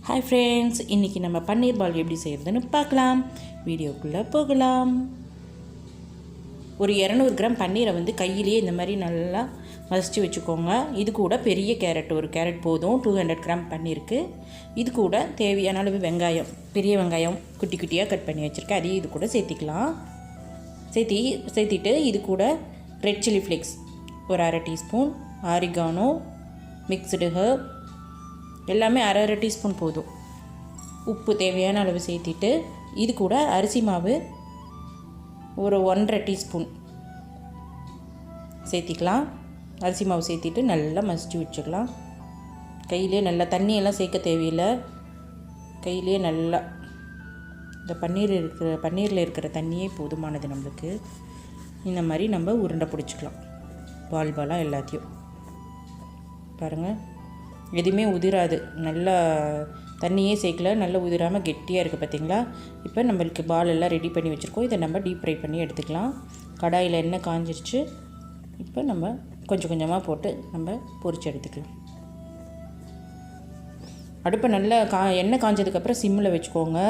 Hi friends, இன்றைக்கி நம்ம பன்னீர் பால் எப்படி செய்கிறதுன்னு பார்க்கலாம். வீடியோக்குள்ளே போகலாம். ஒரு 200 கிராம் பன்னீரை கையிலேயே இந்த மாதிரி நல்லா மசிச்சு வச்சுக்கோங்க. இது கூட பெரிய கேரட், ஒரு கேரட் போதும். 200 கிராம் பன்னீருக்கு. இது கூட தேவையான அளவு வெங்காயம், பெரிய வெங்காயம் குட்டி குட்டியாக கட் பண்ணி வச்சுருக்கேன், அதையும் இது கூட சேர்த்திக்கலாம். சேர்த்திட்டு இது கூட ரெட் சில்லி ஃப்ளேக்ஸ் ஒரு அரை டீஸ்பூன், ஆரிகானோ, மிக்ஸ்டு ஹர்ப் எல்லாமே அரை டீஸ்பூன் போதும். உப்பு தேவையான அளவு சேர்த்திட்டு இது கூட அரிசி மாவு ஒரு 1.5 டீஸ்பூன் சேர்த்திக்கலாம். அரிசி மாவு சேர்த்திட்டு நல்லா மசிச்சு வச்சுக்கலாம். கையிலே நல்லா, தண்ணியெல்லாம் சேர்க்க தேவையில்லை. கையிலே நல்லா இந்த பன்னீரில் இருக்கிற தண்ணியே போதுமானது நம்மளுக்கு. இந்த மாதிரி நம்ம உருண்டை பிடிச்சிக்கலாம். பாலாக எல்லாத்தையும் பாருங்கள், எதுவுமே உதிராது. நல்லா தண்ணியே சேர்க்கல, நல்லா உதிராமல் கெட்டியாக இருக்குது பார்த்திங்களா. இப்போ நம்மளுக்கு பால் எல்லாம் ரெடி பண்ணி வச்சுருக்கோம். இதை நம்ம டீப் ஃப்ரை பண்ணி எடுத்துக்கலாம். கடாயில் எண்ணெய் காஞ்சிருச்சு. இப்போ நம்ம கொஞ்சம் கொஞ்சமாக போட்டு நம்ம பொரிச்சு எடுத்துக்கலாம். அடுப்பை நல்லா எண்ணெய் காஞ்சதுக்கப்புறம் சிம்மில் வச்சுக்கோங்க.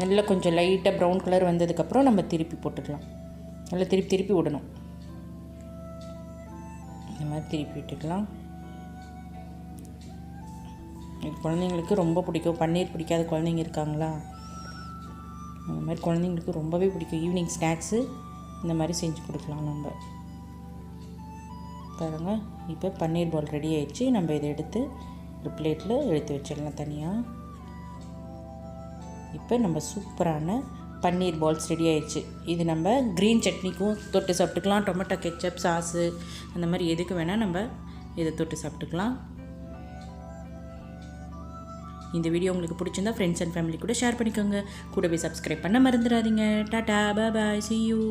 நல்லா கொஞ்சம் லைட்டாக ப்ரௌன் கலர் வந்ததுக்கப்புறம் நம்ம திருப்பி போட்டுக்கலாம். நல்லா திருப்பி விடணும். இந்த மாதிரி திருப்பி விட்டுக்கலாம். இது குழந்தைங்களுக்கு ரொம்ப பிடிக்கும். பன்னீர் பிடிக்காத குழந்தைங்க இருக்காங்களா? அந்த மாதிரி குழந்தைங்களுக்கு ரொம்பவே பிடிக்கும். ஈவினிங் ஸ்நாக்ஸு இந்த மாதிரி செஞ்சு கொடுக்கலாம் நம்ம. பாருங்கள், இப்போ பன்னீர் பால் ரெடி ஆகிடுச்சு. நம்ம இதை எடுத்து ஒரு பிளேட்டில் எடுத்து வச்சிடலாம் தனியாக. இப்போ நம்ம சூப்பரான பன்னீர் பால்ஸ் ரெடி ஆயிடுச்சு. இது நம்ம க்ரீன் சட்னிக்கும் தொட்டு சாப்பிட்டுக்கலாம். டொமேட்டோ கெச்சப், சாஸு அந்த மாதிரி எதுக்கு வேணால் நம்ம இதை தொட்டு சாப்பிட்டுக்கலாம். இந்த வீடியோ உங்களுக்கு பிடிச்சிருந்தா ஃப்ரெண்ட்ஸ் அண்ட் ஃபேமிலி கூட ஷேர் பண்ணிக்கோங்க. கூடவே சப்ஸ்கிரைப் பண்ண மறந்துடாதீங்க. டாடா, பாய், see you.